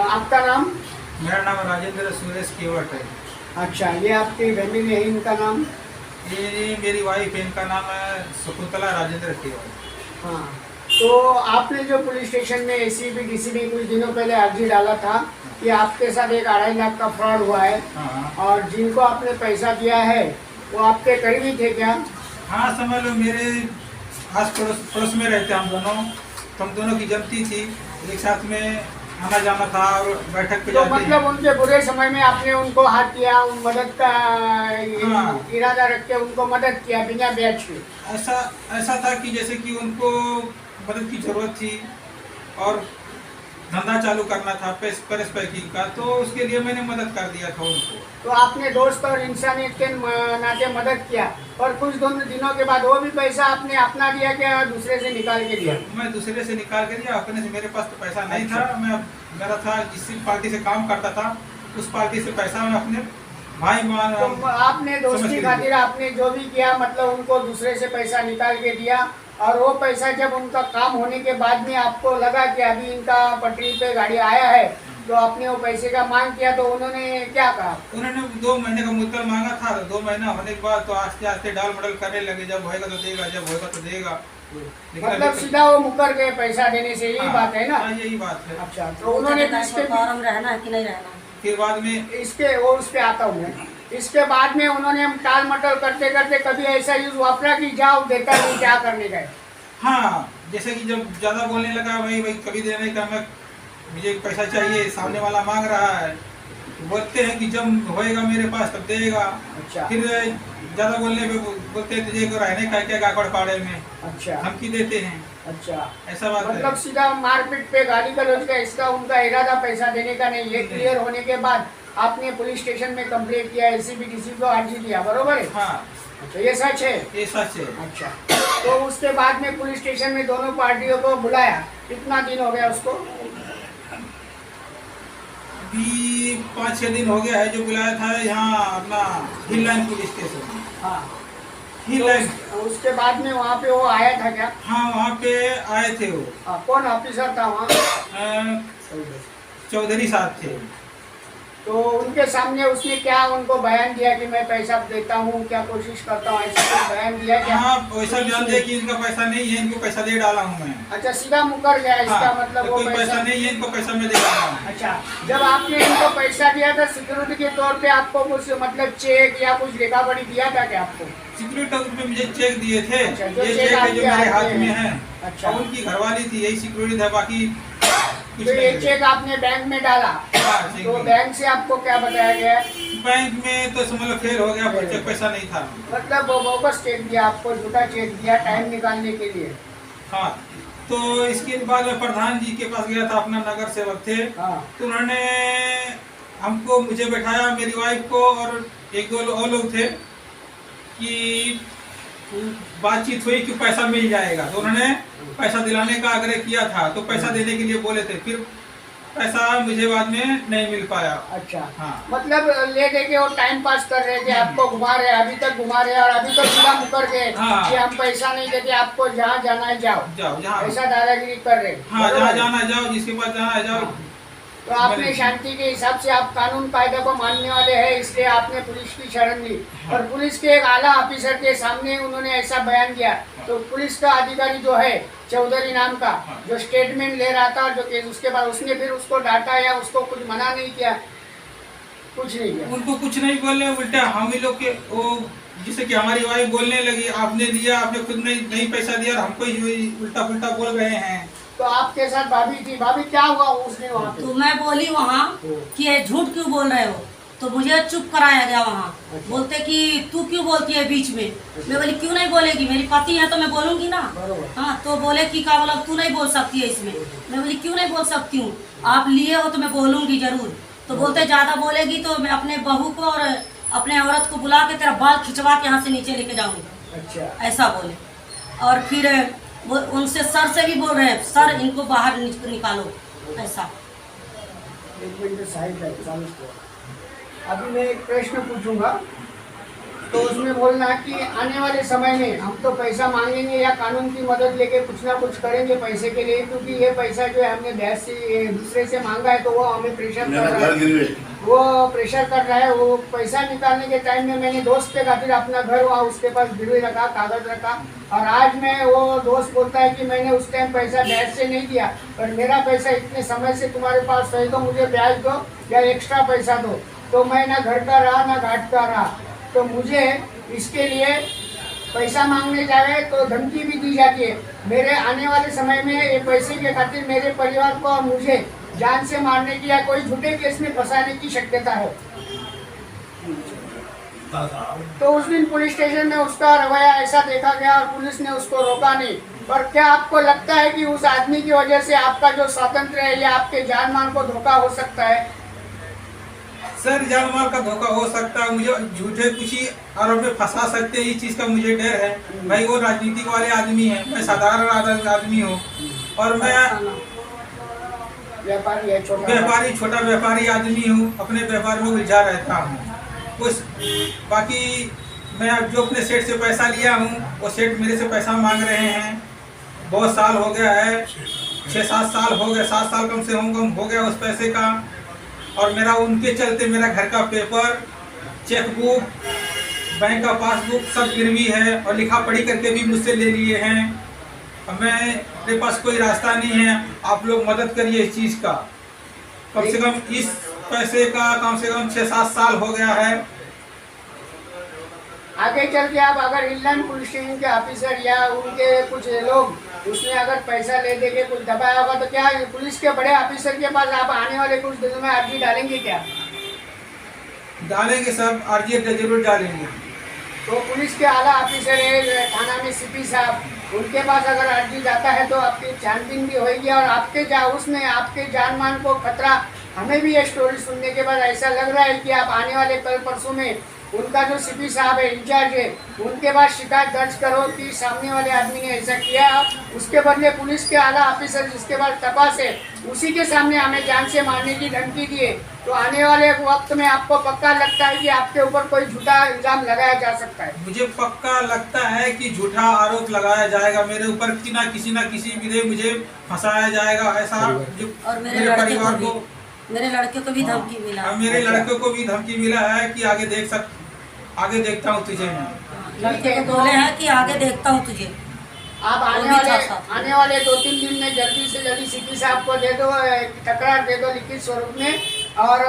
आपका नाम? मेरा नाम राजेंद्र सुरेश केवट है। अच्छा, ये आपकी फैमिली है, इनका नाम? ये मेरी वाइफ है, इनका नाम है शकुंतला राजेंद्र केवट। हाँ, तो आपने जो पुलिस स्टेशन में एसीपी डीसीपी कुछ दिनों पहले अर्जी डाला था कि आपके साथ एक 2.5 लाख का फ्रॉड हुआ है। हाँ। और जिनको आपने पैसा दिया है वो आपके करीबी थे क्या? हाँ, समझ लो मेरे आस पड़ोस में रहते हम दोनों, तो हम दोनों की जमती थी, एक साथ में आना जाना था और बैठक पे तो जाते मतलब उनके बुरे समय में आपने उनको हाथ किया, उन मदद का हाँ। इरादा रख के उनको मदद किया बिना ब्याज के? ऐसा था कि जैसे कि उनको मदद की जरूरत थी और धंधा चालू करना था प्रेस पैकिंग का, तो उसके लिए मैंने मदद कर दिया था उनको। तो आपने दोस्त और इंसानियत के नाते मदद किया, और कुछ दिनों के बाद वो भी पैसा आपने अपना दिया क्या दूसरे से निकाल के दिया? मैं दूसरे से निकाल के दिया, अपने से मेरे पास तो पैसा नहीं था। मेरा था जिस पार्टी से काम करता था उस पार्टी से पैसा मैं अपने भाई तो आपने दोस्ती खातिर आपने जो भी किया, मतलब उनको दूसरे से पैसा निकाल के दिया, और वो पैसा जब उनका काम होने के बाद में आपको लगा कि अभी इनका पटरी पे गाड़ी आया है, तो आपने वो पैसे का मांग किया, तो उन्होंने क्या कहा? उन्होंने 2 महीने का मुद्दल मांगा था। 2 महीना होने के बाद तो आस्ते आस्ते डाल मडल करने लगे, जब होएगा तो देगा, जब होएगा तो देगा। मतलब सीधा वो मुकर गए पैसा देने से, यही बात है ना? यही बात है। अच्छा, तो उन्होंने फॉर्म रहना है कि नहीं रहना? फिर बाद में इसके वो उस पे आता हूँ मैं। इसके बाद में उन्होंने हम टाल मटल करते करते कभी ऐसा यूज वापरा कि जाओ देता नहीं, क्या करने गए? हाँ, जैसे कि जब ज्यादा बोलने लगा, भाई कभी देने का, मैं मुझे पैसा चाहिए, सामने वाला मांग रहा है, बोलते हैं कि जब होएगा मेरे पास तब देगा। अच्छा। फिर ज्यादा बोलने पे बोलते हैं तुझे रहने का क्या गाकड़ पाड़े में, अच्छा, धमकी देते हैं। अच्छा, ऐसा बात मतलब है। सीधा मारपीट पे गाली गलौज का, इसका उनका इरादा पैसा देने का नहीं। ये क्लियर होने के बाद आपने पुलिस स्टेशन में कंप्लेंट किया, एसीपी डीसीपी को अर्जी दिया, बरोबर है? हाँ, अच्छा, ये सच है? ये सच है। अच्छा, तो उसके बाद में पुलिस स्टेशन में दोनों पार्टियों को बुलाया, कितना दिन हो गया उसको? अभी 5-6 दिन हो गया है जो बुलाया था यहाँ अपना हिल लाइन पुलिस स्टेशन। हाँ, हिल लाइन। तो उसके बाद में वहाँ पे वो आया था क्या? हाँ, वहाँ पे आए थे वो। कौन ऑफिसर था वहाँ? चौधरी साहब थे। तो उनके सामने उसने क्या उनको बयान दिया कि मैं पैसा देता हूँ, क्या कोशिश करता हूँ, ऐसा कुछ बयान दिया क्या? हाँ, वैसा बयान दिया कि इनका पैसा नहीं है, इनको पैसा दे डाला हूँ मैं। अच्छा, सीधा मुकर गया इसका? हाँ, मतलब तो वो कोई पैसा नहीं है, इनको पैसा मैं दे डाला हूँ। अच्छा, जब आपने इनको पैसा दिया था सिक्योरिटी के तौर पे, आपको कुछ मतलब चेक या कुछ लिखा पढ़ी दिया था क्या आपको? सिक्योरिटी तौर पे मुझे चेक दिए थे। अच्छा, ये चेक है जो मेरे हाथ में है। अच्छा, और उनकी घरवाली थी, यही सिक्योरिटी था, बाकी कुछ तो ये नहीं। चेक आपने बैंक में डाला? हाँ, चेक तो दिया। बैंक से आपको क्या बताया गया? बैंक में तो समझ लो फेल हो गया, चेक पैसा नहीं था। मतलब वो बोगस चेक दिया आपको, झूठा चेक दिया टाइम निकालने के लिए? हाँ, तो इसके बाद मैं प्रधान जी के पास गया था, अपना नगर सेवक थे। हाँ, तो उन्होंने मुझे बैठाया, मेरी वाइफ को, और 1-2 और लोग थे, कि बातचीत हुई कि पैसा मिल जाएगा। तो उन्होंने पैसा दिलाने का आग्रह किया था, तो पैसा देने के लिए बोले थे। फिर पैसा मुझे बाद में नहीं मिल पाया। अच्छा। हाँ, मतलब ले दे के वो टाइम पास कर रहे थे, आपको घुमा रहे, अभी तक घुमा रहे, और अभी तक सीधा मुकर गए हाँ। कि हम पैसा नहीं देते, आपको जहाँ जाना है जाओ, जहाँ ऐसा दादागिरी कर रहे। हाँ, जहाँ जाना है जाओ, जिसके पास जाना है जाओ। तो आपने शांति के हिसाब से, आप कानून कायदे को मानने वाले हैं, इसलिए आपने पुलिस की शरण ली। और पुलिस के एक आला ऑफिसर के सामने उन्होंने ऐसा बयान दिया, तो पुलिस का अधिकारी जो है चौधरी नाम का, जो स्टेटमेंट ले रहा था, जो केस, उसके बाद उसने फिर उसको डांटा या उसको कुछ मना नहीं किया? कुछ नहीं किया? उनको कुछ नहीं बोले, उल्टा हम ही लोग के वो, जिससे कि हमारी वाइफ बोलने लगी, आपने दिया, आपने खुद नहीं पैसा दिया, और हमको ही उल्टा पुल्टा बोल रहे हैं। तो आपके साथ भाभी थी, भाभी क्या हुआ उस दिन वहाँ पे? तो मैं बोली वहाँ कि ये झूठ क्यों बोल रहे हो, तो मुझे चुप कराया गया वहाँ। अच्छा। बोलते कि तू क्यों बोलती है बीच में? मैं बोली क्यों नहीं बोलेगी, मेरी पति है तो मैं बोलूंगी ना। हाँ, तो बोले कि क्या बोला, तू नहीं बोल सकती है इसमें। मैं बोली क्यों नहीं बोल सकती हूँ, आप लिए हो तो मैं बोलूंगी जरूर। तो बोलते ज्यादा बोलेगी तो मैं अपने बहू को और अपने औरत को बुला के तेरा बाल खिंचवा के यहाँ से नीचे लेके जाऊंगी। अच्छा, ऐसा बोले। और फिर वो उनसे सर से भी बोल रहे हैं, सर इनको बाहर निकालो, ऐसा। एक मिनट साइड है, अभी मैं एक प्रश्न पूछूंगा। तो उसमें बोलना कि आने वाले समय में हम तो पैसा मांगेंगे या कानून की मदद लेके कुछ ना कुछ करेंगे पैसे के लिए, क्योंकि ये पैसा जो है हमने ब्याज से दूसरे से मांगा है, तो वो हमें प्रेशर कर रहा है, वो प्रेशर कर रहा है। वो पैसा निकालने के टाइम में मैंने दोस्त के खातिर अपना घर वहाँ उसके पास गिरवी रखा, कागज रखा, और आज मैं वो दोस्त बोलता है कि मैंने उस टाइम पैसा ब्याज से नहीं दिया, पर मेरा पैसा इतने समय से तुम्हारे पास है तो मुझे ब्याज दो या एक्स्ट्रा पैसा दो। तो मैं ना घर का रहा ना घाट का रहा, तो मुझे इसके लिए पैसा मांगने जाए तो धमकी भी दी जाती है। मेरे आने वाले समय में ये पैसे के खातिर मेरे परिवार को और मुझे जान से मारने की या कोई झूठे केस में फंसाने की शक्यता है। तो उस दिन पुलिस स्टेशन में उसका रवैया ऐसा देखा गया और पुलिस ने उसको रोका नहीं। पर क्या आपको लगता है कि उस आदमी की वजह से आपका जो स्वातंत्र है या आपके जान मान को धोखा हो सकता है? सर, जान माल का धोखा हो सकता है, मुझे झूठे कुछ ही आरोप में फंसा सकते हैं, इस चीज का मुझे डर है। भाई वो राजनीतिक वाले आदमी है, मैं साधारण आदमी हूँ और मैं व्यापारी है, छोटा व्यापारी आदमी हूँ, अपने व्यापार में उलझा रहता हूँ। उस बाकी मैं अब जो अपने सेठ से पैसा लिया हूँ, वो सेठ मेरे से पैसा मांग रहे हैं। बहुत साल हो गया है, 6-7 साल हो गए, 7 साल कम से कम हो गया उस पैसे का। और मेरा उनके चलते मेरा घर का पेपर, चेकबुक, बैंक का पासबुक सब गिरवी है और लिखा पढ़ी करके भी मुझसे ले लिए हैं। अब मेरे पास कोई रास्ता नहीं है, आप लोग मदद करिए इस चीज़ का। कम से कम इस पैसे का कम से कम 6-7 साल हो गया है। आगे चल के आप अगर हिलैंड पुलिस स्टेशन के ऑफिसर या उनके कुछ लोग उसने अगर पैसा ले दे के कुछ दबाया होगा, तो क्या पुलिस के बड़े ऑफिसर के पास आप आने वाले कुछ दिनों में अर्जी डालेंगे क्या? डालेंगे सब, अर्जी जरूर डालेंगे। तो पुलिस के आला ऑफिसर है थाना में सीपी साहब, उनके पास अगर अर्जी जाता है तो आपकी छानबीन भी होगी और आपके उसमें आपके जान मान को खतरा। हमें भी ये स्टोरी सुनने के बाद ऐसा लग रहा है कि आप आने वाले कल परसों में उनका जो सीपी साहब है, इंचार्ज है, उनके पास शिकायत दर्ज करो कि सामने वाले आदमी ने ऐसा किया। उसके बदले पुलिस के आला ऑफिसर जिसके पास तपास है, उसी के सामने हमें जान से मारने की धमकी दिए, तो आने वाले वक्त में आपको पक्का लगता है कि आपके ऊपर कोई झूठा इल्जाम लगाया जा सकता है? मुझे पक्का लगता है कि झूठा आरोप लगाया जाएगा मेरे ऊपर, कि ना किसी विधि मुझे फंसाया जाएगा ऐसा। जो और मेरे परिवार को, मेरे लड़के को भी धमकी मिला, मेरे लड़के को भी धमकी मिला है कि आगे देखता हूँ तुझे। लड़के को बोले हैं कि आगे देखता हूँ तुझे। आप आने वाले 2-3 दिन में जल्दी से जल्दी सीपी साहब को दे दो, तकरार दे दो लिखित स्वरूप में। और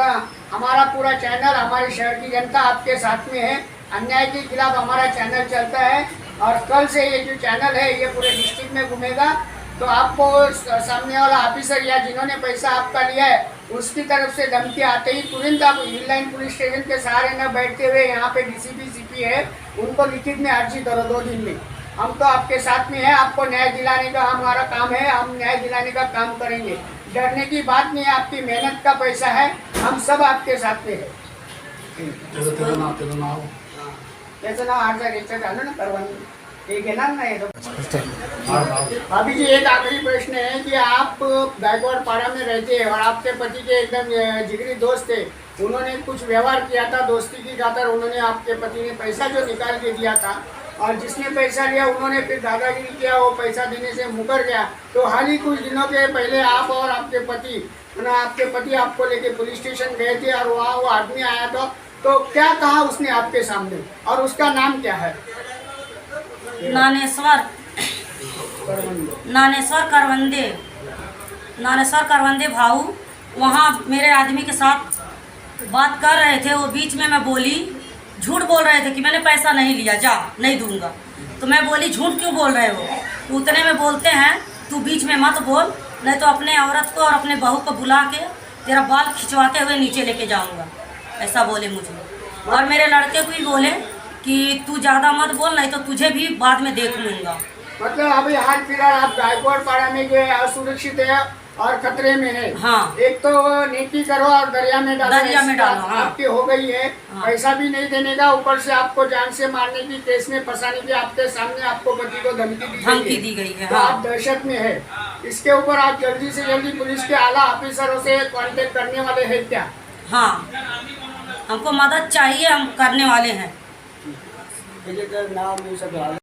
हमारा पूरा चैनल, हमारे शहर की जनता आपके साथ में है। अन्याय के खिलाफ हमारा चैनल चलता है और कल से ये जो चैनल है ये पूरे डिस्ट्रिक्ट में घूमेगा। तो आपको सामने वाला ऑफिसर या जिन्होंने पैसा आपका लिया है उसकी तरफ से धमकी आते ही तुरंत आप हिललाइन पुलिस स्टेशन के सहारे न बैठते हुए यहाँ पे डीसीपी सीपी है उनको लिखित में अर्जी करो 2 दिन में। हम तो आपके साथ में है, आपको न्याय दिलाने का हमारा काम है, हम न्याय दिलाने का काम करेंगे। डरने की बात नहीं है, आपकी मेहनत का पैसा है, हम सब आपके साथ में है। त्याचं नाव अर्जा याच्यात आलं ना परवानगी हे घेणार नाही। भाभी जी, एक आखिरी प्रश्न है कि आप गायकवाड़ पाड़ा में रहते हैं और आपके पति के एकदम जिगरी दोस्त थे, उन्होंने कुछ व्यवहार किया था दोस्ती की खातर, उन्होंने आपके पति ने पैसा जो निकाल के दिया था और जिसने पैसा लिया उन्होंने फिर दादागिरी किया, वो पैसा देने से मुकर गया। तो हाल ही कुछ दिनों के पहले आप और आपके पति आपको लेके पुलिस स्टेशन गए थे और वहाँ वो आदमी आया था, तो क्या कहा उसने आपके सामने और उसका नाम क्या है? नानेश्वर करवंदे भाऊ वहाँ मेरे आदमी के साथ बात कर रहे थे। वो बीच में मैं बोली, झूठ बोल रहे थे कि मैंने पैसा नहीं लिया, जा नहीं दूंगा। तो मैं बोली झूठ क्यों बोल रहे हो? तो उतने में बोलते हैं तू बीच में मत बोल, नहीं तो अपने औरत को और अपने बहू को बुला के तेरा बाल खिंचवाते हुए नीचे लेके जाऊंगा, ऐसा बोले मुझे। और मेरे लड़के को भी बोले कि तू ज़्यादा मत बोल, नहीं तो तुझे भी बाद में देख लूँगा। मतलब अभी हाल फिलहाल आप गायकवाड़ पाड़ा में जो है असुरक्षित है और खतरे में है। हाँ। एक तो नेकी करो और दरिया में डालो, हाँ। आपकी हो गई है। हाँ। पैसा भी नहीं देने का, ऊपर से आपको जान से मारने की, केस में फंसाने की, आपके सामने आपको पति को धमकी दी गई है। हाँ। तो आप दहशत में है। इसके ऊपर आप जल्दी से जल्दी पुलिस के आला ऑफिसरों से कांटेक्ट करने वाले हैं क्या? हाँ, हमको मदद चाहिए, हम करने वाले हैं। एडिटर नाम ये सब डाल